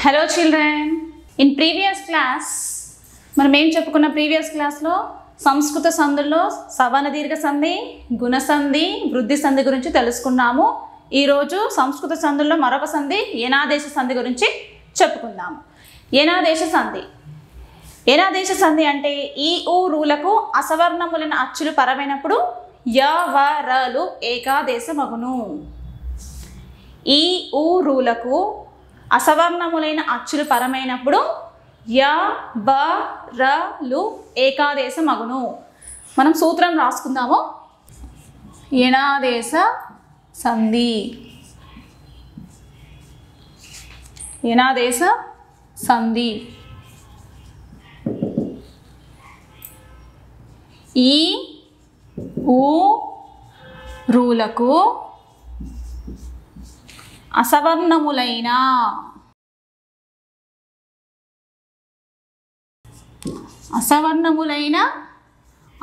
Hello children. In previous class మనం ఏం చెప్పుకున్న ప్రీవియస్ క్లాస్లో సంస్కృత సంధుల్లో సవర్ణ దీర్ఘ సంధి, గుణ సంధి, వృద్ధి సంధి గురించి తెలుసుకున్నాము. ఈరోజు సంస్కృత సంధుల్లో మరొక సంధి ఏనాదేశ సంధి గురించి చెప్పుకుందాము. ఏనాదేశ సంధి. ఏనాదేశ సంధి అంటే ఈ ఊ రూలకు అసవర్ణములైన అచ్చులు పరమైనప్పుడు య వ రలు ఏకాదేశమగును. ఈ ఊ రూలకు అసవర్ణములైన అచ్చులు పరమైనప్పుడు య బ రలు ఏకాదేశమగును. మనం సూత్రం రాసుకుందాము. ఏనాదేశ సంధి. ఏనాదేశ సంధి. ఈ ఊ రూలకు అసవర్ణములైన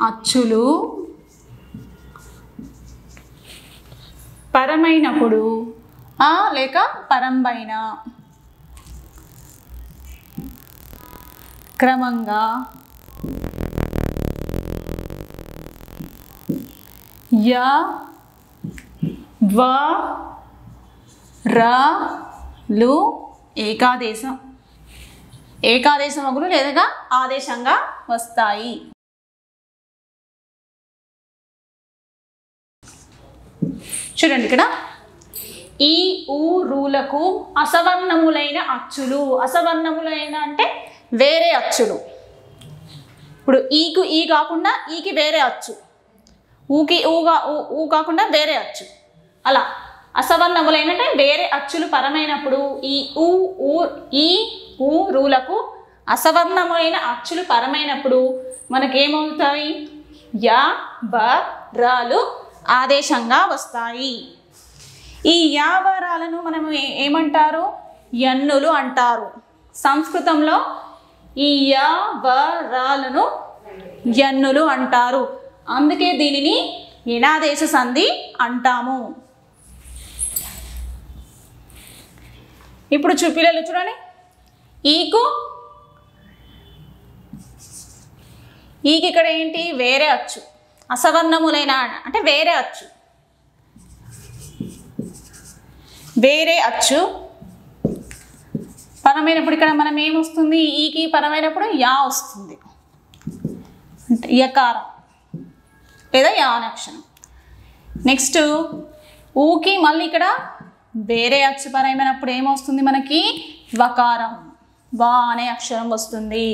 అచ్చులు పరమైనప్పుడు లేక పరంపైన క్రమంగా య వ రలు ఏకాదేశమగును లేదా ఆదేశంగా వస్తాయి. చూడండి ఇక్కడ ఈ ఊ రూలకు అసవర్ణములైన అచ్చులు. అసవర్ణములైన అంటే వేరే అచ్చులు. ఇప్పుడు ఈకు ఈ కాకుండా ఈకి వేరే అచ్చు, ఊకి ఊ కాకుండా వేరే అచ్చు, అలా అసవర్ణములైన అంటే వేరే అచ్చులు పరమైనప్పుడు ఈ ఊ రూలకు అసవర్ణములైన అచ్చులు పరమైనప్పుడు మనకేమవుతాయి? య బ రలు ఆదేశంగా వస్తాయి. ఈ యావరాలను మనం ఏమంటారు? యన్నులు అంటారు. సంస్కృతంలో ఈ యావరాలను యన్నులు అంటారు. అందుకే దీనిని ఏనాదేశ సంధి అంటాము. ఇప్పుడు పిల్లలు చూడండి, ఈకి ఇక్కడ ఏంటి? వేరే అచ్చు. అసవర్ణములైన అంటే వేరే అచ్చు. వేరే అచ్చు పరమైనప్పుడు ఇక్కడ మనం ఏమొస్తుంది? ఈకి పరమైనప్పుడు యా వస్తుంది, అంటే యకారం లేదా యా అనే అక్షరం. నెక్స్ట్ ఊకి మళ్ళీ ఇక్కడ వేరే అచ్చు పరమైనప్పుడు ఏమొస్తుంది మనకి? వకారం, వా అనే అక్షరం వస్తుంది.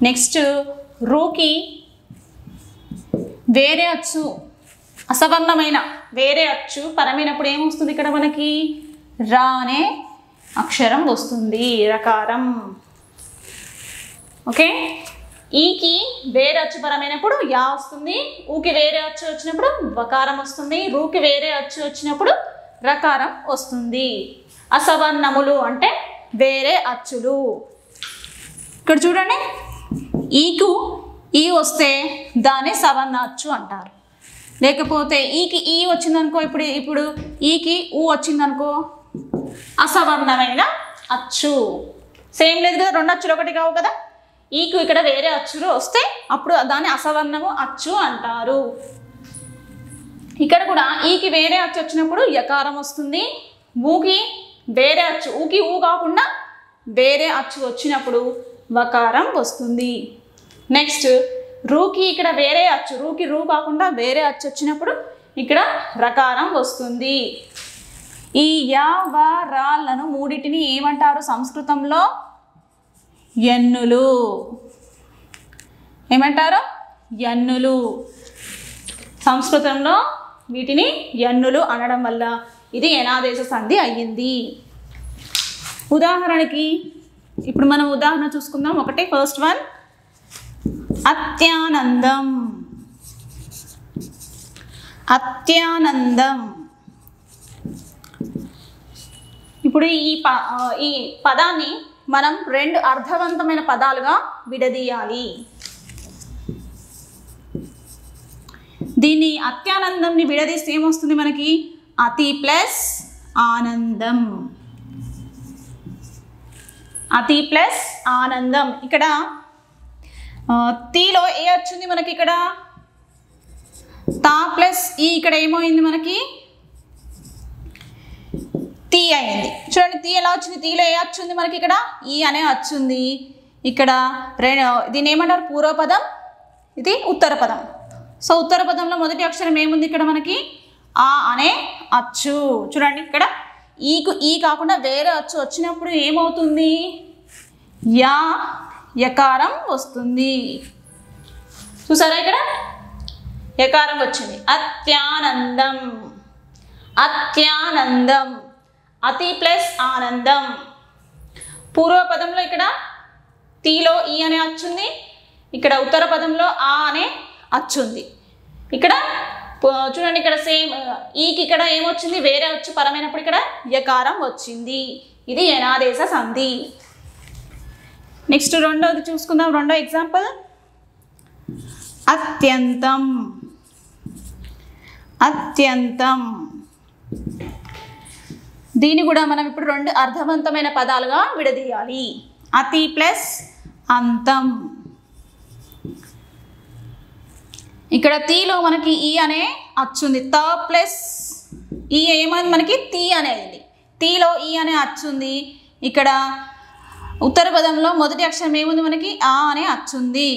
నెక్స్ట్ రూకి వేరే అచ్చు, అసవర్ణమైన వేరే అచ్చు పరమైనప్పుడు ఏమొస్తుంది ఇక్కడ మనకి? రా అనే అక్షరం వస్తుంది, రకారం. ఓకే, ఈకి వేరే అచ్చు పరమైనప్పుడు యా వస్తుంది, ఊకి వేరే అచ్చు వచ్చినప్పుడు వకారం వస్తుంది, రూకి వేరే అచ్చు వచ్చినప్పుడు రకారం వస్తుంది. అసవర్ణములు అంటే వేరే అచ్చులు. ఇక్కడ చూడండి, ఈకు ఈ వస్తే దాన్ని సవర్ణ అచ్చు అంటారు. లేకపోతే ఈకి ఈ వచ్చిందనుకో, ఇప్పుడు ఈకి ఊ వచ్చిందనుకో అసవర్ణమైన అచ్చు. సేమ్ లేదు కదా, రెండు అచ్చులు ఒకటి కావు కదా. ఈకు ఇక్కడ వేరే అచ్చులు వస్తే అప్పుడు దాన్ని అసవర్ణము అచ్చు అంటారు. ఇక్కడ కూడా ఈకి వేరే అచ్చు వచ్చినప్పుడు యకారం వస్తుంది, ఊకి వేరే అచ్చు, ఊకి ఊ కాకుండా వేరే అచ్చు వచ్చినప్పుడు వకారం వస్తుంది. నెక్స్ట్ రూకి ఇక్కడ వేరే అచ్చు, రూకి రూ కాకుండా వేరే అచ్చు వచ్చినప్పుడు ఇక్కడ రకారం వస్తుంది. ఈ యా వ రాలను మూడింటిని ఏమంటారు సంస్కృతంలో? యన్నులు. ఏమంటారు? యన్నులు. సంస్కృతంలో వీటిని యన్నులు అనడం వల్ల ఇది ఏనాదేశ సంధి అయ్యింది. ఉదాహరణకి ఇప్పుడు మనం ఉదాహరణ చూసుకుందాం. ఒకటి ఫస్ట్ వన్, అత్యానందం. అత్యానందం. ఇప్పుడు ఈ పదాన్ని మనం రెండు అర్థవంతమైన పదాలుగా విడదీయాలి. దీన్ని అత్యానందంని విడదీస్తే ఏమొస్తుంది మనకి? అతి ప్లస్ ఆనందం. అతి ప్లస్ ఆనందం. ఇక్కడ తీలో ఏ వచ్చింది మనకి, ఇక్కడ తా ప్లస్ ఈ, ఇక్కడ ఏమైంది మనకి తీ అయింది. చూడండి తీ ఎలా వచ్చింది, తీలో ఏ వచ్చింది మనకి, ఇక్కడ ఈ అనే వచ్చింది. ఇక్కడ దీన్ని ఏమంటారు, పూర్వపదం, ఇది ఉత్తర పదం. సో ఉత్తర పదంలో మొదటి అక్షరం ఏముంది ఇక్కడ మనకి, ఆ అనే అచ్చు. చూడండి ఇక్కడ ఈకు ఈ కాకుండా వేరే అచ్చు వచ్చినప్పుడు ఏమవుతుంది, యా యకారం వస్తుంది. చూసారా ఇక్కడ యకారం వచ్చింది. అత్యానందం, అత్యానందం, అతి ప్లస్ ఆనందం. పూర్వపదంలో ఇక్కడ తీలో ఈ అనే అచ్చుంది, ఇక్కడ ఉత్తర పదంలో ఆ అనే అచ్చుంది. ఇక్కడ చూడండి ఇక్కడ సేమ్ ఈకి ఇక్కడ ఏమొచ్చింది, వేరే అచ్చు పరమైనప్పుడు ఇక్కడ యకారం వచ్చింది. ఇది యనాదేశ సంధి. నెక్స్ట్ రెండోది చూసుకుందాం. రెండో ఎగ్జాంపుల్ అత్యంతం, అత్యంతం. దీన్ని కూడా మనం ఇప్పుడు రెండు అర్థవంతమైన పదాలుగా విడదీయాలి. అతి ప్లస్ అంతం. ఇక్కడ తీలో మనకి ఈ అనే అచ్చుంది, త ప్లస్ ఈ ఏమైంది మనకి తీ అనేది, తీలో ఈ అనే అచ్చుంది. ఇక్కడ ఉత్తర పదంలో మొదటి అక్షరం ఏముంది మనకి, ఆ అనే అచ్చుంది.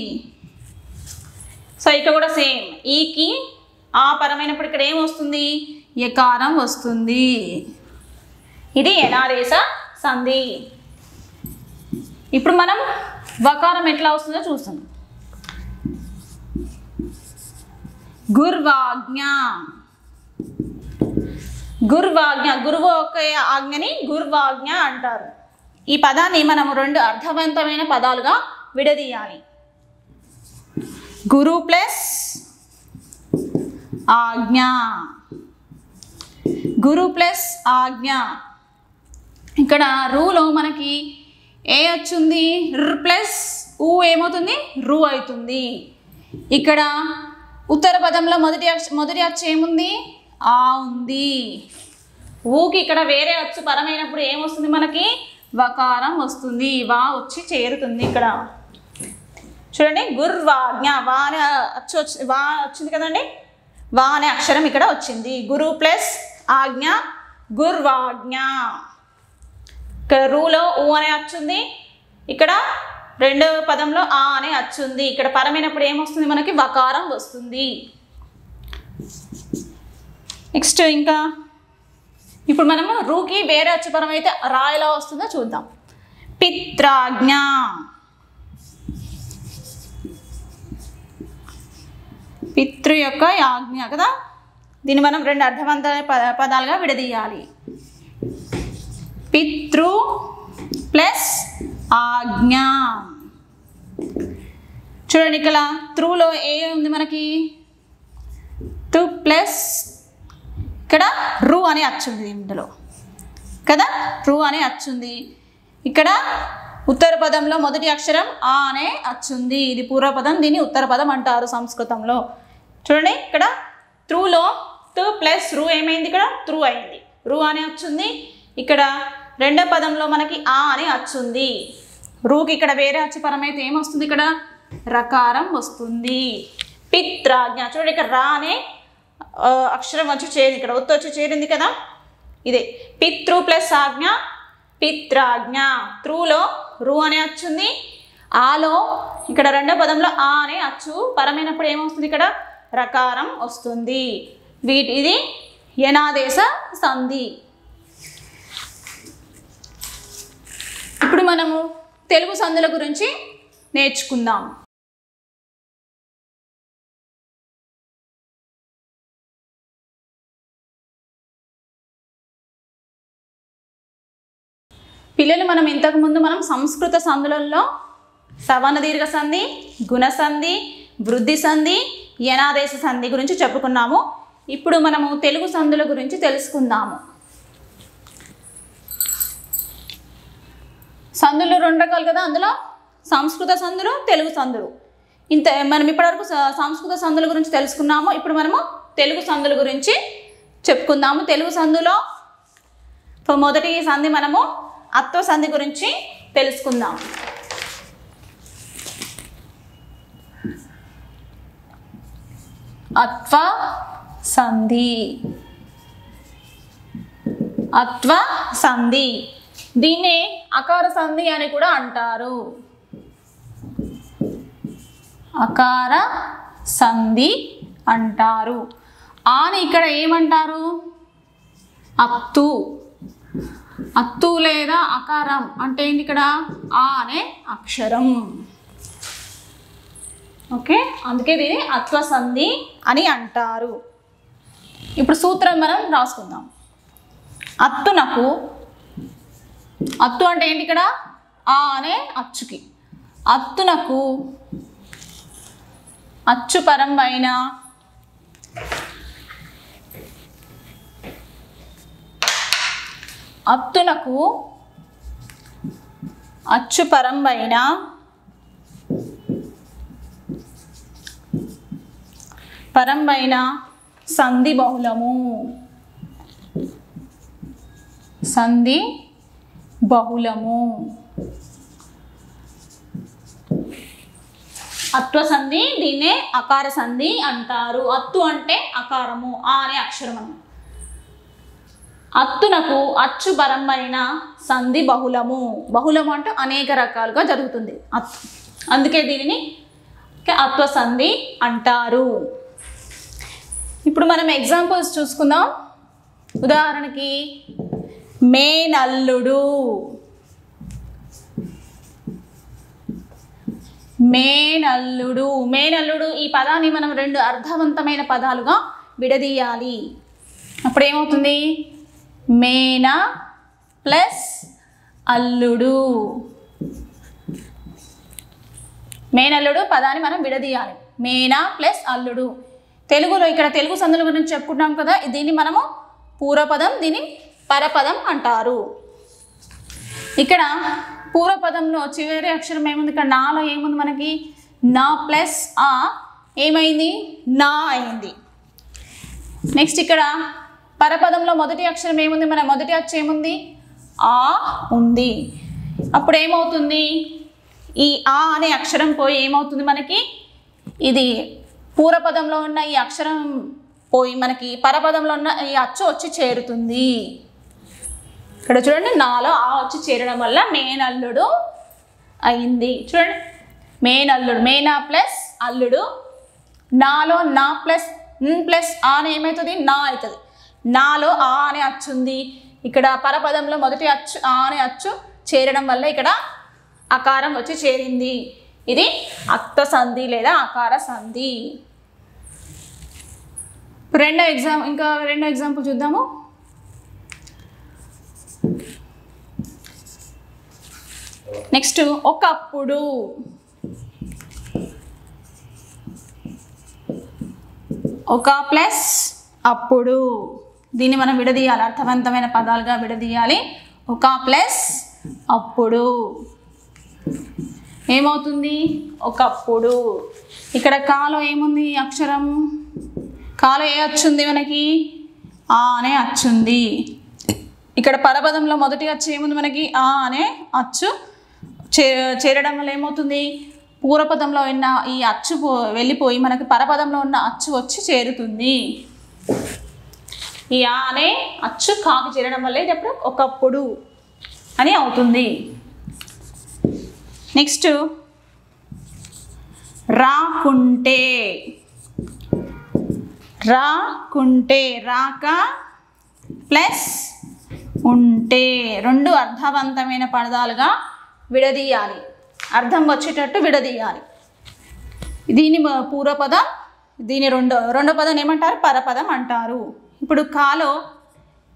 సో ఇక్కడ కూడా సేమ్ ఈకి ఆ పరమైనప్పుడు ఇక్కడ ఏమొస్తుంది, యకారం వస్తుంది. ఇది యనాదేశ సంధి. ఇప్పుడు మనం వకారం ఎట్లా వస్తుందో చూస్తాం. గుర్వాజ్ఞ, గుర్వాజ్ఞ, గురువు యొక్క ఆజ్ఞని గుర్వాజ్ఞ అంటారు. ఈ పదాన్ని మనం రెండు అర్థవంతమైన పదాలుగా విడదీయాలి. గురు ప్లస్ ఆజ్ఞ, గురు ప్లస్ ఆజ్ఞ. ఇక్కడ రూలో మనకి ఏ వచ్చింది, ర్ ప్లస్ ఊ ఏమవుతుంది, రు అవుతుంది. ఇక్కడ ఉత్తర పదంలో మొదటి అచ్చు ఏముంది, ఆ ఉంది. ఊకి ఇక్కడ వేరే అచ్చు పరమైనప్పుడు ఏమొస్తుంది మనకి, వకారం వస్తుంది, వా వచ్చి చేరుతుంది. ఇక్కడ చూడండి గుర్వాజ్ఞ, వా అనే అచ్చు వా వచ్చింది కదండి, వా అనే అక్షరం ఇక్కడ వచ్చింది. గురు ప్లస్ ఆజ్ఞ గుర్వాజ్ఞ. ఇక్కడ రూలో ఊ అనే అచ్చుంది, ఇక్కడ రెండవ పదంలో ఆ అనే అచ్చుంది. ఇక్కడ పరమైనప్పుడు ఏమొస్తుంది మనకి, వకారం వస్తుంది. నెక్స్ట్ ఇంకా ఇప్పుడు మనము రూకి వేరే అచ్చు పరం అయితే రా ఎలా వస్తుందో చూద్దాం. పిత్రాజ్ఞ, పితృ యొక్క ఆజ్ఞ కదా. దీన్ని మనం రెండు అర్థవంతమైన పదాలుగా విడదీయాలి. పితృ ప్లస్ ఆజ్ఞ. చూడండి ఇక్కడ త్రూలో ఏ ఉంది మనకి, తు ప్లస్ ఇక్కడ రు అనే అచ్చుంది ఇందులో కదా, రు అనే అచ్చుంది. ఇక్కడ ఉత్తర పదంలో మొదటి అక్షరం ఆ అనే అచ్చుంది. ఇది పూర్వపదం, దీన్ని ఉత్తర పదం అంటారు సంస్కృతంలో. చూడండి ఇక్కడ త్రూలో తు ప్లస్ రు ఏమైంది, ఇక్కడ త్రూ అయింది, రు అనే అచ్చుంది. ఇక్కడ రెండో పదంలో మనకి ఆ అనే అచ్చుంది. రూకి ఇక్కడ వేరే అచ్చు పరమైతే ఏమొస్తుంది, ఇక్కడ రకారం వస్తుంది. పిత్రాజ్ఞ. చూడండి ఇక్కడ రా అనే అక్షరం వచ్చి చేరింది, ఇక్కడ ఒత్తు వచ్చి చేరింది కదా, ఇదే పితృ ప్లస్ ఆజ్ఞ పిత్రాజ్ఞ. త్రూలో రు అనే అచ్చుంది, ఆలో ఇక్కడ రెండో పదంలో ఆ అనే అచ్చు పరమైనప్పుడు ఏమొస్తుంది, ఇక్కడ రకారం వస్తుంది. ఇది యనాదేశ సంధి. ఇప్పుడు మనము తెలుగు సంధుల గురించి నేర్చుకుందాం. పిల్లలు మనం ఇంతకుముందు సంస్కృత సంధులలో సవర్ణ దీర్ఘ సంధి, గుణ సంధి, వృద్ధి సంధి, యనాదేశ సంధి గురించి చెప్పుకున్నాము. ఇప్పుడు మనము తెలుగు సంధుల గురించి తెలుసుకుందాము. సంధులు రెండు రకాలు కదా, అందులో సంస్కృత సంధులు, తెలుగు సంధులు. మనం ఇప్పటివరకు సంస్కృత సంధుల గురించి తెలుసుకున్నాము. ఇప్పుడు మనము తెలుగు సంధుల గురించి చెప్పుకుందాము. తెలుగు సంధులో మొదటి సంధి మనము అత్వ సంధి గురించి తెలుసుకుందాం. అత్వ సంధి. అత్వ సంధి దీన్నే అకార సంధి అని కూడా అంటారు. అకార సంధి అంటారు. ఆని ఇక్కడ ఏమంటారు? అత్తు. అత్తు లేదా అకారం అంటే ఏంటి? ఇక్కడ ఆ అనే అక్షరం. ఓకే, అందుకే దీన్ని అత్వ సంధి అని అంటారు. ఇప్పుడు సూత్రం మనం రాసుకుందాం. అత్తునకు, అత్తు అంటే ఏంటి? ఇక్కడ ఆ అనే అచ్చుకి. అత్తునకు అచ్చు పరంబైన అత్తునకు అచ్చు పరంబైన సంధి బహుళము. సంధి బహుళము. అత్వ సంధి దీన్నే అకార సంధి అంటారు. అత్తు అంటే అకారము, ఆ అనే అక్షరము. అత్తునకు అచ్చు పరంబైన సంధి బహుళము. బహుళము అంటే అనేక రకాలుగా జరుగుతుంది అత్తు, అందుకే దీనిని అత్వ సంధి అంటారు. ఇప్పుడు మనం ఎగ్జాంపుల్స్ చూసుకుందాం. ఉదాహరణకి మేనల్లుడు. మేనల్లుడు. మేనల్లుడు ఈ పదాన్ని మనం రెండు అర్థవంతమైన పదాలుగా విడదీయాలి. అప్పుడు ఏమవుతుంది? మేన ప్లస్ అల్లుడు. మేనల్లుడు పదాన్ని మనం విడదీయాలి. మేన ప్లస్ అల్లుడు. తెలుగులో ఇక్కడ తెలుగు సందుల గురించి చెప్పుకుంటాం కదా, దీన్ని మనము పూర్వపదం, దీన్ని పరపదం అంటారు. ఇక్కడ పూర్వపదంలో చివరి అక్షరం ఏముంది? ఇక్కడ నాలో ఏముంది మనకి? నా ప్లస్ ఆ ఏమైంది? నా అయింది. నెక్స్ట్ ఇక్కడ పరపదంలో మొదటి అక్షరం ఏముంది? మన మొదటి అచ్చు ఏముంది? ఆ ఉంది. అప్పుడు ఏమవుతుంది? ఈ ఆ అనే అక్షరం పోయి ఏమవుతుంది మనకి? ఇది పూర్వపదంలో ఉన్న ఈ అక్షరం పోయి మనకి పరపదంలో ఉన్న ఈ అచ్చు వచ్చి చేరుతుంది. ఇక్కడ చూడండి, నాలో ఆ వచ్చి చేరడం వల్ల మేనల్లుడు అయింది. చూడండి, మేనల్లుడు. మేనా ప్లస్ అల్లుడు. నాలో నా ప్లస్ ప్లస్ ఆ అని ఏమవుతుంది? నా అవుతుంది. నాలో ఆ అనే అచ్చు ఉంది. ఇక్కడ పరపదంలో మొదటి అచ్చు ఆ అనే అచ్చు చేరడం వల్ల ఇక్కడ అకారం వచ్చి చేరింది. ఇది అత్వ సంధి లేదా అకార సంధి. రెండో ఎగ్జాంపుల్ చూద్దాము. నెక్స్ట్ ఒకప్పుడు. ఒక ప్లస్ అప్పుడు. దీన్ని మనం విడదీయాలి, అర్థవంతమైన పదాలుగా విడదీయాలి. ఒక ప్లస్ అప్పుడు ఏమవుతుంది? ఒకప్పుడు. ఇక్కడ కాలో ఏముంది? అక్షరం కాలో ఏ అచ్చుంది మనకి? ఆ అనే అచ్చుంది. ఇక్కడ పరపదంలో మొదటి అచ్చు ఏముంది మనకి? ఆ అనే అచ్చు చేరడం వల్ల ఏమవుతుంది? పూర్వపదంలో ఉన్న ఈ అచ్చు వెళ్ళిపోయి మనకి పరపదంలో ఉన్న అచ్చు వచ్చి చేరుతుంది. ఈ ఆ అనే అచ్చు కాకి చేరడం వల్ల ఇది అప్పుడు ఒకప్పుడు అని అవుతుంది. నెక్స్ట్ రాకుంటే. రాకుంటే. రాక ప్లస్ ఉంటే. రెండు అర్థవంతమైన పదాలుగా విడదీయాలి, అర్థం వచ్చేటట్టు విడదీయాలి. దీని పూర్వపదం, దీని రెండో పదం ఏమంటారు? పరపదం అంటారు. ఇప్పుడు కాలో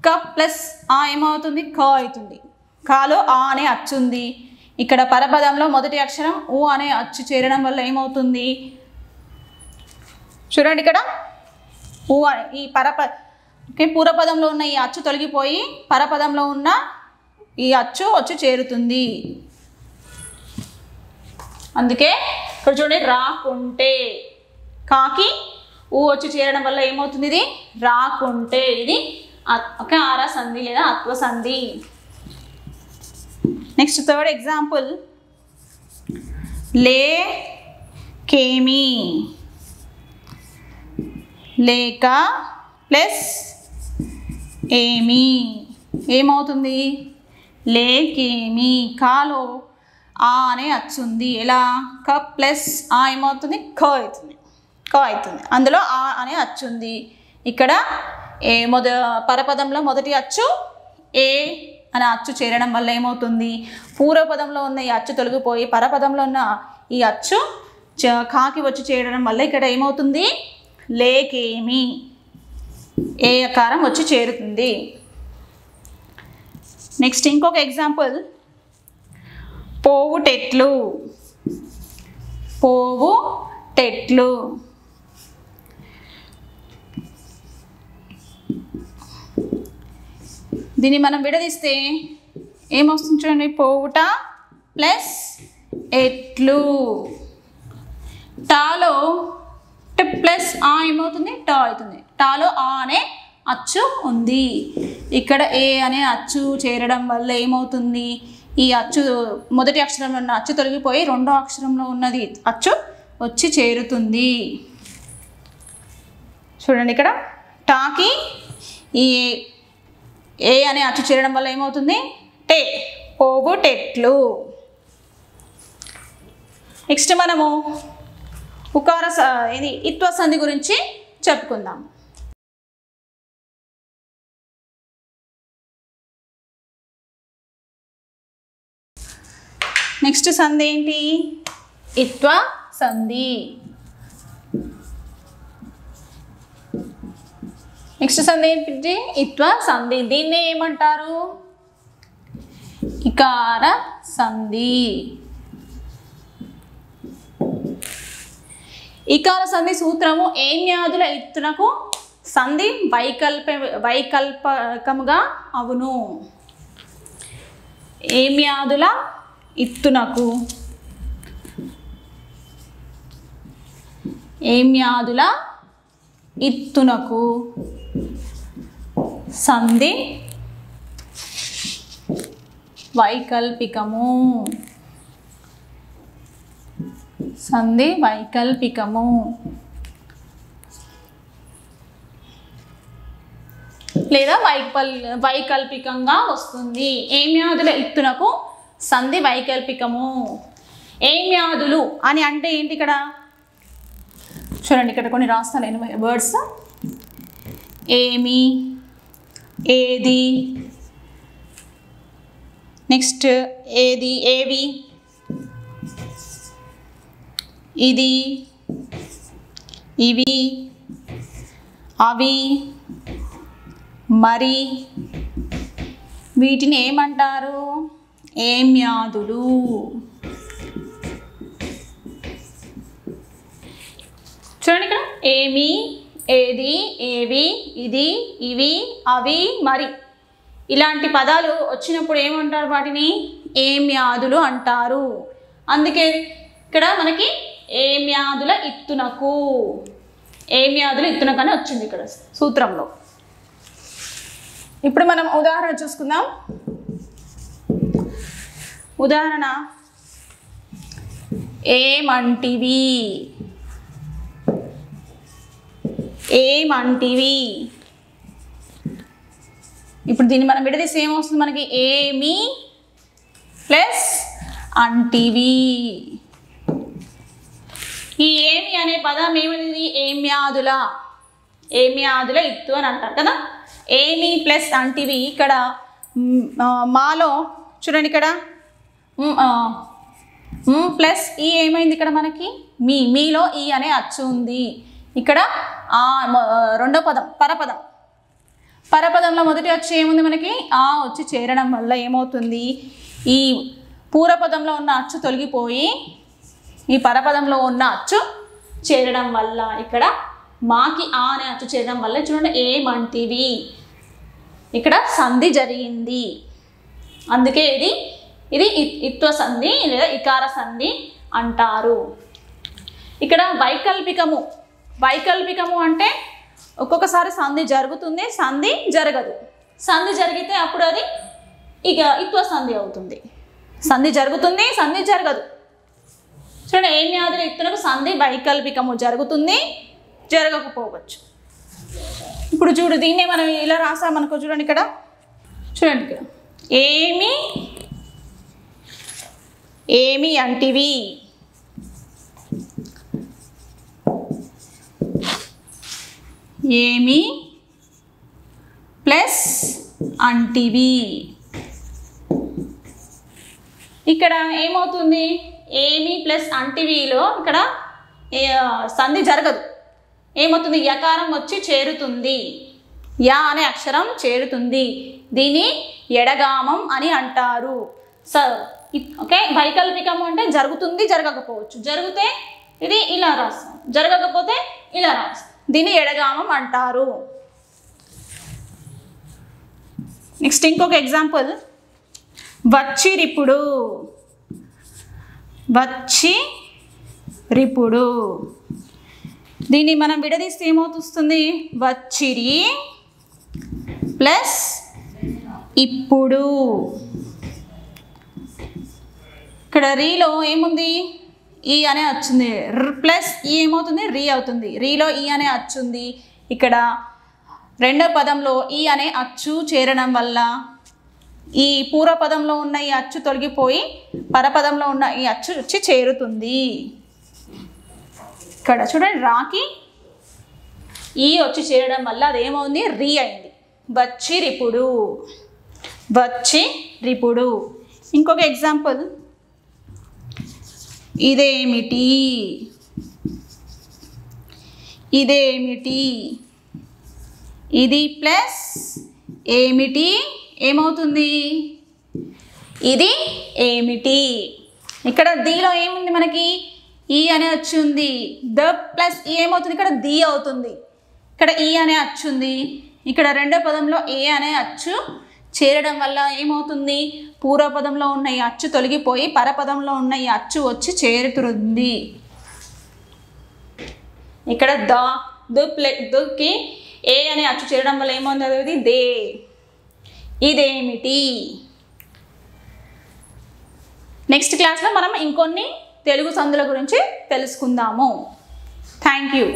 క ప్లస్ ఆ ఏమవుతుంది? క అవుతుంది. కాలో ఆ అనే అచ్చు ఉంది. ఇక్కడ పరపదంలో మొదటి అక్షరం ఊ అనే అచ్చు చేరడం వల్ల ఏమవుతుంది? చూడండి, ఇక్కడ ఊ ఈ పూర్వపదంలో ఉన్న ఈ అచ్చు తొలగిపోయి పరపదంలో ఉన్న ఈ అచ్చు వచ్చి చేరుతుంది. అందుకే ఇక్కడ చూడండి, రాకుంటే కాకి ఊ వచ్చి చేరడం వల్ల ఏమవుతుంది? ఇది రాకుంటే. ఇది అకార సంధి లేదా అత్వ సంధి. నెక్స్ట్ థర్డ్ ఎగ్జాంపుల్, లేకేమి, లేక ప్లస్ ఏమి ఏమవుతుంది? లేకేమి. కాలో ఆ అనే అచ్చుంది. ఎలా? క ప్లస్ ఆ ఏమవుతుంది? క అవుతుంది. అందులో ఆ అనే అచ్చుంది. ఇక్కడ పరపదంలో మొదటి అచ్చు ఏ అనే అచ్చు చేరడం వల్ల ఏమవుతుంది? పూర్వపదంలో ఉన్న ఈ అచ్చు తొలగిపోయి పరపదంలో ఉన్న ఈ అచ్చు కాకి వచ్చి చేరడం వల్ల ఇక్కడ ఏమవుతుంది? లేకేమి ఏ అకారం వచ్చి చేరుతుంది. నెక్స్ట్ ఇంకొక ఎగ్జాంపుల్, పోవుటెట్లు, పోవుటెట్లు. దీన్ని మనం విడదీస్తే ఏమొస్తుంది చూడండి, పోవుట ప్లస్ ఎట్లు. టాలో ట ప్లస్ ఆ ఏమవుతుంది? టా అవుతుంది. టాలో ఆ అనే అచ్చు ఉంది. ఇక్కడ ఏ అనే అచ్చు చేరడం వల్ల ఏమవుతుంది? ఈ అచ్చు మొదటి అక్షరంలో ఉన్న అచ్చు తొలగిపోయి రెండో అక్షరంలో ఉన్నది అచ్చు వచ్చి చేరుతుంది. చూడండి ఇక్కడ టాకి ఈ ఏ అనే అచ్చు చేరడం వల్ల ఏమవుతుంది? టే, పోవుటెట్లు. నెక్స్ట్ మనము ఉకార ఇది ఇత్వ సంధి గురించి చెప్పుకుందాం. నెక్స్ట్ సంధి ఏంటి? ఇత్వ సంధి. నెక్స్ట్ సంధి ఏంటి? ఇత్వ సంధి. దీన్ని ఏమంటారు? ఇకార సంధి. ఇకార సంధి సూత్రము ఏమ్యాదుల ఇత్తునకు సంధి వైకల్పకముగా అవును. ఏమ్యాదుల ఇత్తునకు, ఏమ్యాదుల ఇత్తునకు సంధి వైకల్పికము. సంధి వైకల్పికము లేదా వైకల్పికంగా వస్తుంది. ఏమ్యాదుల ఇత్తునకు సంధి వైకల్పికము. ఏమ్యాదులు అని అంటే ఏంటి? ఇక్కడ చూడండి, ఇక్కడ కొన్ని రాస్తాను నేను వర్డ్స్. ఏమి, ఏది, నెక్స్ట్ ఏది, ఏవి, ఇది, ఇవి, అవి, మరి, వీటిని ఏమంటారు? ఏమ్యాదులు. చూడండి ఇక్కడ ఏమి, ఏది, ఏవి, ఇది, ఇవి, అవి, మరి ఇలాంటి పదాలు వచ్చినప్పుడు ఏమంటారు? వాటిని ఏమ్యాదులు అంటారు. అందుకే ఇక్కడ మనకి ఏమ్యాదుల ఇత్తునకు, ఏమ్యాదుల ఇత్తునకు అని వచ్చింది ఇక్కడ సూత్రంలో. ఇప్పుడు మనం ఉదాహరణ చూసుకుందాం. ఉదాహరణ, ఏమంటివి, ఏమంటివి. ఇప్పుడు దీన్ని మనం విడదీసి ఏమొస్తుంది మనకి? ఏమి ప్లస్ అంటివి. ఈ ఏమి అనే పదం ఏమిది? ఏమ్యాదుల, ఏమ్యాదుల ఇత్తు అని అంటారు కదా. ఏమి ప్లస్ అంటివి. ఇక్కడ మాలో చూడండి, ఇక్కడ ప్లస్ ఈ ఏమైంది? ఇక్కడ మనకి మీలో ఈ అనే అచ్చు ఉంది. ఇక్కడ రెండో పదం పరపదం. పరపదంలో మొదటి అచ్చు ఏముంది మనకి? ఆ వచ్చి చేరడం వల్ల ఏమవుతుంది? ఈ పూర్వపదంలో ఉన్న అచ్చు తొలగిపోయి ఈ పరపదంలో ఉన్న అచ్చు చేరడం వల్ల ఇక్కడ మాకి ఆ అనే అచ్చు చేరడం వల్ల చూడండి ఏమంటివి ఇక్కడ సంధి జరిగింది. అందుకే ఇది ఇత్వ సంధి లేదా ఇకార సంధి అంటారు. ఇక్కడ వైకల్పికము అంటే ఒక్కొక్కసారి సంధి జరుగుతుంది, సంధి జరగదు. సంధి జరిగితే అప్పుడు అది ఇక ఇత్వ సంధి అవుతుంది. సంధి జరుగుతుంది, సంధి జరగదు. చూడండి, ఏమి ఆది వ్యక్తులకు సంధి వైకల్పికము జరుగుతుంది, జరగకపోవచ్చు. ఇప్పుడు చూడు, దీన్నే మనం ఇలా రాసామనుకో. చూడండి ఇక్కడ, చూడండి ఇక్కడ, ఏమి ఏమి అంటివి, ఏమి ప్లస్ అంటివి. ఇక్కడ ఏమవుతుంది, ఏమి ప్లస్ అంటివిలో ఇక్కడ సంధి జరగదు. ఏమవుతుంది, యకారం వచ్చి చేరుతుంది, యా అనే అక్షరం చేరుతుంది. దీన్ని ఎడగామం అని అంటారు. ఓకే, వైకల్పికము అంటే జరుగుతుంది, జరగకపోవచ్చు. జరిగితే ఇది ఇలా రాస్తాం, జరగకపోతే ఇలా రాస్తాం. దీన్ని ఎడగామం అంటారు. నెక్స్ట్ ఇంకొక ఎగ్జాంపుల్, వచ్చిరిప్పుడు. వచ్చిరిప్పుడు దీన్ని మనం విడదీస్తే ఏమవుతుంది, వచ్చిరి ప్లస్ ఇప్పుడు. ఇక్కడ రీలో ఏముంది, ఈ అనే వచ్చింది, ప్లస్ ఈ ఏమవుతుంది, రీ అవుతుంది. రీలో ఈ అనే అచ్చుంది. ఇక్కడ రెండో పదంలో ఈ అనే అచ్చు చేరడం వల్ల ఈ పూర్వపదంలో ఉన్న ఈ అచ్చు తొలగిపోయి పరపదంలో ఉన్న ఈ అచ్చు వచ్చి చేరుతుంది. ఇక్కడ చూడండి, రాకి ఈ వచ్చి చేరడం వల్ల అదేమవుంది, రీ అయింది. వచ్చిరిప్పుడు, వచ్చిరిప్పుడు. ఇంకొక ఎగ్జాంపుల్, ఇదేమిటి, ఇదేమిటి. ఇది ప్లస్ ఏమిటి ఏమవుతుంది, ఇది ఏమిటి. ఇక్కడ దీలో ఏముంది, మనకి ఈ అనే అచ్చు ఉంది. ద ప్లస్ ఈ ఏమవుతుంది, ఇక్కడ ది అవుతుంది. ఇక్కడ ఈ అనే అచ్చు ఉంది. ఇక్కడ రెండో పదంలో ఏ అనే అచ్చు చేరడం వల్ల ఏమవుతుంది, పూర్వపదంలో ఉన్న ఈ అచ్చు తొలగిపోయి పరపదంలో ఉన్న ఈ అచ్చు వచ్చి చేరుతుంది. ఇక్కడ దుకి ఏ అనే అచ్చు చేరడం వల్ల ఏమవుతుంది, దే. ఇదేమిటి. నెక్స్ట్ క్లాస్లో మనం ఇంకొన్ని తెలుగు సందుల గురించి తెలుసుకుందాము. Thank you.